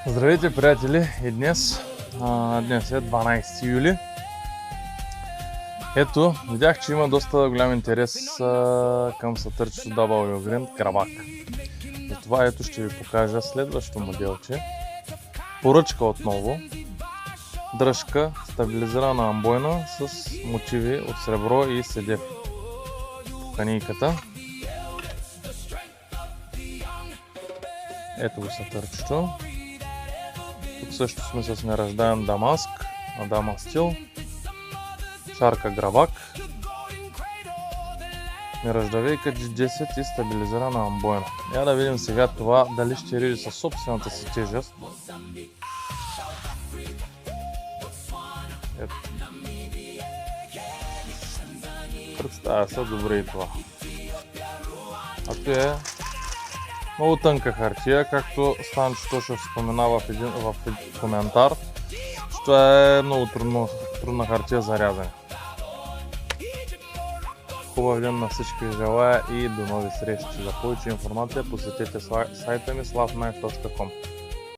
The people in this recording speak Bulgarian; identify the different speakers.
Speaker 1: Здравейте, приятели! И днес е 12 юли. Ето, видях, че има доста голям интерес към сътърчето Double Grind Крабак. Затова ето ще ви покажа следващото моделче. Поръчка отново. Дръжка, стабилизирана амбойна с мотиви от сребро и седев по канийката. Ето го сътърчето. Тук също сме с неръждаем дамаск на дама стил. Шарка грабак. Неръждавейка G10 и стабилизирана амбойна. Я да видим сега това дали ще риди със собствената си тежест. Ето. Представя се добре и това. А то е много тънка хартия, както Станчето ще споменава в един коментар, че е много трудна хартия за рязане. Хубав ден на всички желая и до нови срещи. За повече информация посетете сайта ми slavknife.com.